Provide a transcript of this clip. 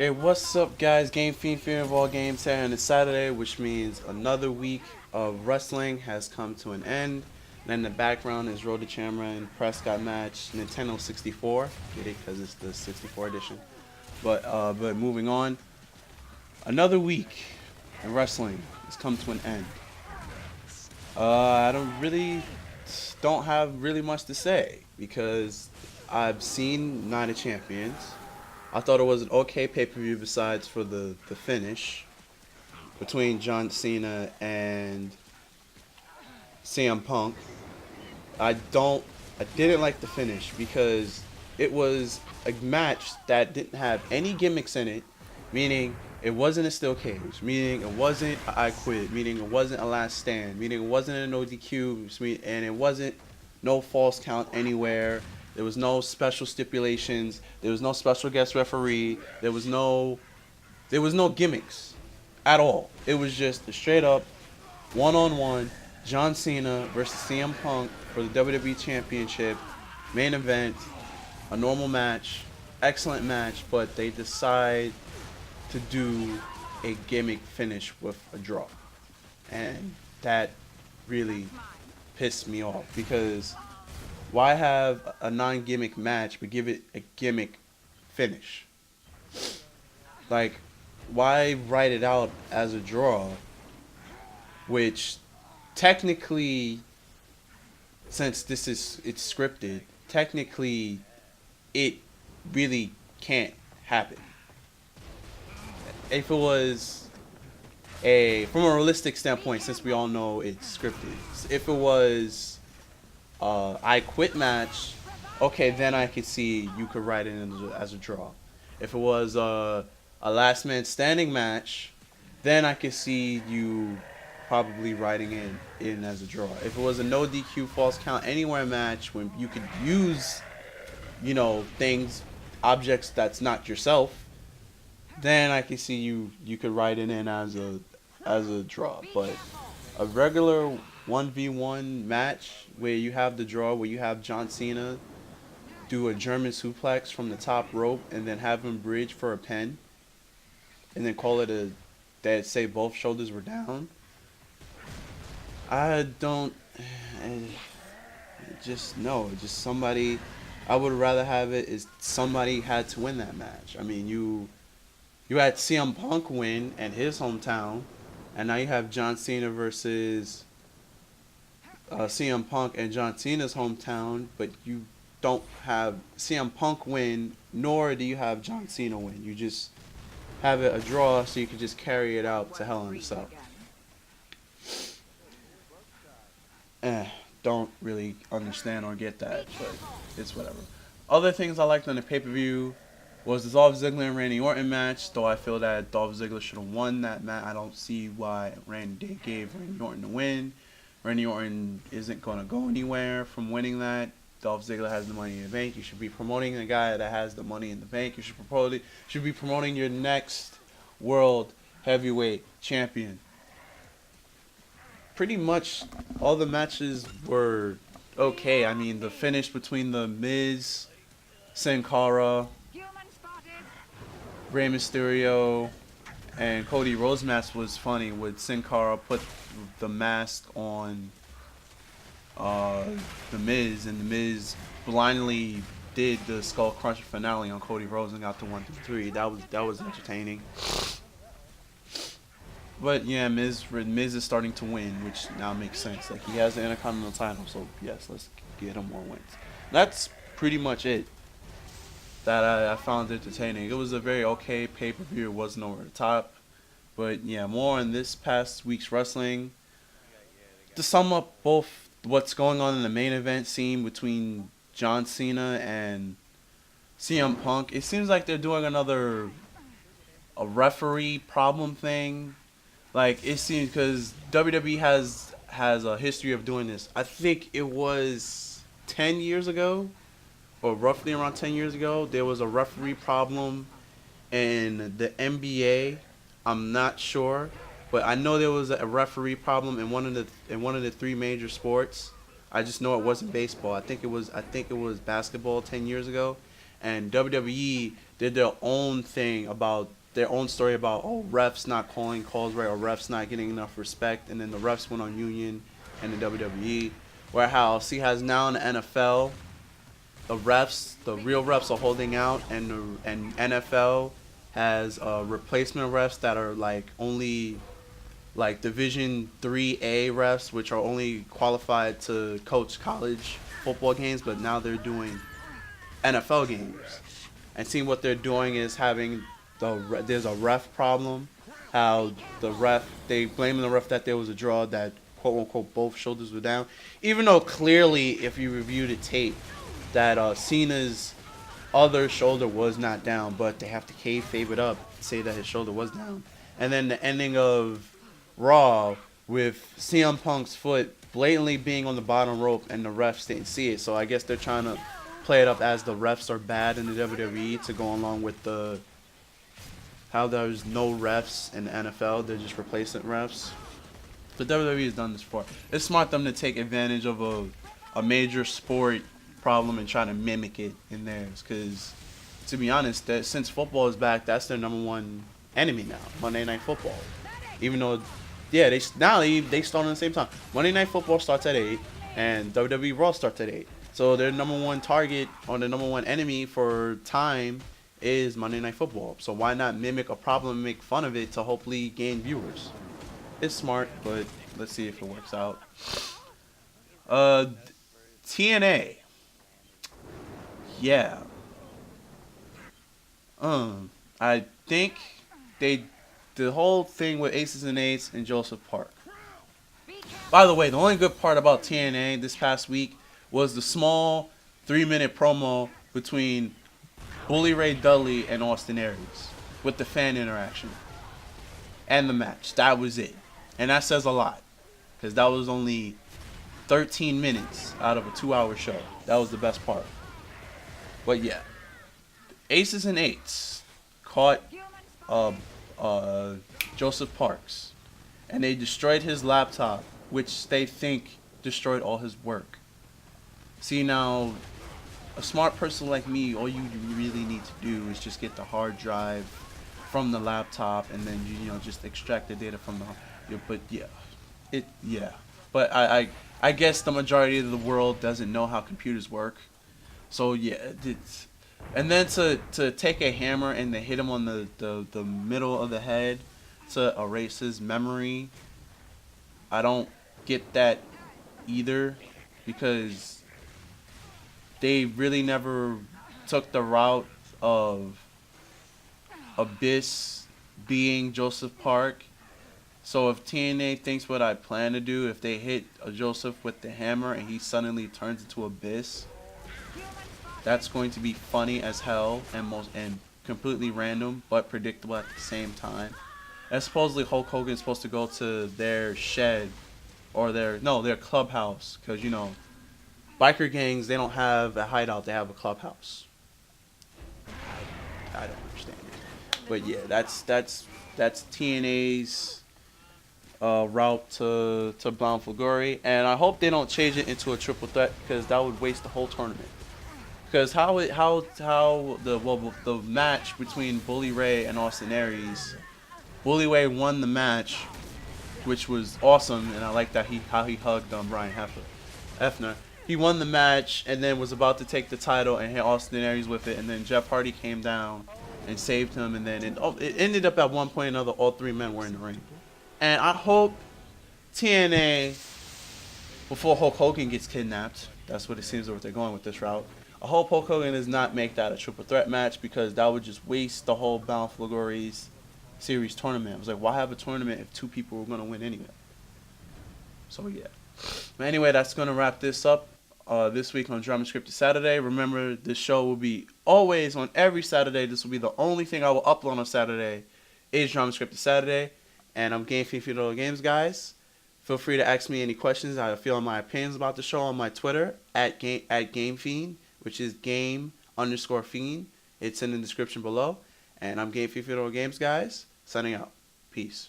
Hey, what's up, guys? Game Fiend Fear of all games here, and it's Saturday, which means another week of wrestling has come to an end. And in the background is Roode charimen Prescott match, Nintendo 64. Get it? Because it's the 64 edition. But moving on, another week in wrestling has come to an end. I don't have really much to say because I've seen Night of Champions. I thought it was an okay pay-per-view besides for the finish between John Cena and CM Punk. I didn't like the finish because it was a match that didn't have any gimmicks in it, meaning it wasn't a steel cage, meaning it wasn't a I quit, meaning it wasn't a last stand, meaning it wasn't a no DQ, and it wasn't no false count anywhere. There was no special stipulations. There was no special guest referee. There was no gimmicks at all. It was just a straight up one-on-one John Cena versus CM Punk for the WWE Championship main event. A normal match, excellent match, but they decide to do a gimmick finish with a draw, and that really pissed me off because why have a non-gimmick match but give it a gimmick finish? Like, why write it out as a draw, which technically, since it's scripted, technically it really can't happen. If it was from a realistic standpoint, since we all know it's scripted, if it was I quit match, okay, then I could see you could write it in as a draw. If it was a last man standing match, then I could see you probably writing it in as a draw. If it was a no DQ false count anywhere match when you could use, things, objects that's not yourself, then I could see you could write it in as a draw. But a regular 1v1 match where you have the draw, where you have John Cena do a German suplex from the top rope and then have him bridge for a pin and then call it that say both shoulders were down. I don't just no, just somebody. I would rather have it is somebody had to win that match. I mean, you had CM Punk win at his hometown, and now you have John Cena versus CM Punk and John Cena's hometown, but you don't have CM Punk win, nor do you have John Cena win. You just have it a draw so you can just carry it out to Hell in a Cell. Don't really understand or get that, but it's whatever. Other things I liked on the pay-per-view was the Dolph Ziggler and Randy Orton match, though I feel that Dolph Ziggler should have won that match. I don't see why Randy gave Randy Orton the win. Randy Orton isn't going to go anywhere from winning that. Dolph Ziggler has the money in the bank. You should be promoting the guy that has the money in the bank. You should be promoting your next world heavyweight champion. Pretty much all the matches were okay. I mean, the finish between the Miz, Sin Cara, Rey Mysterio, and Cody Rhodes match was funny. With Sin Cara put the mask on the Miz, and the Miz blindly did the Skull Crusher finale on Cody Rhodes and got the 1-3. That was entertaining. But yeah, Miz is starting to win, which now makes sense. Like, he has the Intercontinental title, so yes, let's get him more wins. That's pretty much it that I found entertaining. It was a very okay pay-per-view. It wasn't over the top. But yeah, more on this past week's wrestling. To sum up both what's going on in the main event scene between John Cena and CM Punk, it seems like they're doing a referee problem thing. Like, it seems because WWE has a history of doing this. I think it was 10 years ago, or roughly around 10 years ago, there was a referee problem in the NBA. I'm not sure, but I know there was a referee problem in one of the three major sports. I just know it wasn't baseball. I think it was basketball 10 years ago, and WWE did their own thing about their own story about, oh, refs not calling calls right, or refs not getting enough respect, and then the refs went on Union and the WWE. Where how see has now in the NFL, the refs, the real refs are holding out, and NFL has replacement refs that are like only like Division 3A refs, which are only qualified to coach college football games, but now they're doing NFL games. And seeing what they're doing is having there's a ref problem. How the ref, they blaming the ref that there was a draw, that quote unquote both shoulders were down, even though clearly if you review the tape that Cena's other shoulder was not down, but they have to kayfabe it up, say that his shoulder was down. And then the ending of Raw with CM Punk's foot blatantly being on the bottom rope and the refs didn't see it. So I guess they're trying to play it up as the refs are bad in the WWE to go along with the how there's no refs in the NFL. They're just replacement refs. The WWE has done this before. It's smart of them to take advantage of a major sport problem and try to mimic it in theirs. Because to be honest, that since football is back, that's their number one enemy now. Monday Night Football. Even though, yeah, they start on the same time. Monday Night Football starts at 8, and WWE Raw starts at 8. So their number one target or their number one enemy for time is Monday Night Football. So why not mimic a problem and make fun of it to hopefully gain viewers? It's smart, but let's see if it works out. TNA. Yeah. I think the whole thing with Aces and Eights and Joseph Park. By the way, the only good part about TNA this past week was the small 3-minute promo between Bully Ray Dudley and Austin Aries with the fan interaction and the match. That was it. And that says a lot, because that was only 13 minutes out of a 2-hour show. That was the best part. But yeah, Aces and Eights caught Joseph Parks, and they destroyed his laptop, which they think destroyed all his work. See, now, a smart person like me, all you really need to do is just get the hard drive from the laptop, and then you just extract the data from the. But yeah, But I guess the majority of the world doesn't know how computers work, so yeah, it's. And then to take a hammer and to hit him on the middle of the head to erase his memory, I don't get that either, because they really never took the route of Abyss being Joseph Park. So if TNA thinks what I plan to do, if they hit Joseph with the hammer and he suddenly turns into Abyss, that's going to be funny as hell and completely random but predictable at the same time. And supposedly Hulk Hogan is supposed to go to their shed or their clubhouse, because biker gangs, they don't have a hideout, they have a clubhouse. I don't understand it. But yeah, that's TNA's route to Bound for Glory, and I hope they don't change it into a triple threat, because that would waste the whole tournament. Because how the match between Bully Ray and Austin Aries, Bully Ray won the match, which was awesome, and I like that how he hugged Brian Hefner. He won the match and then was about to take the title and hit Austin Aries with it, and then Jeff Hardy came down and saved him, and then it ended up at one point or another all three men were in the ring. And I hope TNA, before Hulk Hogan gets kidnapped, that's what it seems like they're going with this route, I hope Hulk Hogan does not make that a triple threat match, because that would just waste the whole Bound for Glory's series tournament. I was like, why have a tournament if two people were going to win anyway? So yeah. But anyway, that's going to wrap this up this week on Drama Scripted Saturday. Remember, this show will be always on every Saturday. This will be the only thing I will upload on Saturday is Drama Scripted Saturday. And I'm GameFiend127 Games, guys. Feel free to ask me any questions. I feel my opinions about the show on my Twitter at GameFiend, which is game_fiend. It's in the description below. And I'm GameFiend127 Games, guys. Signing out. Peace.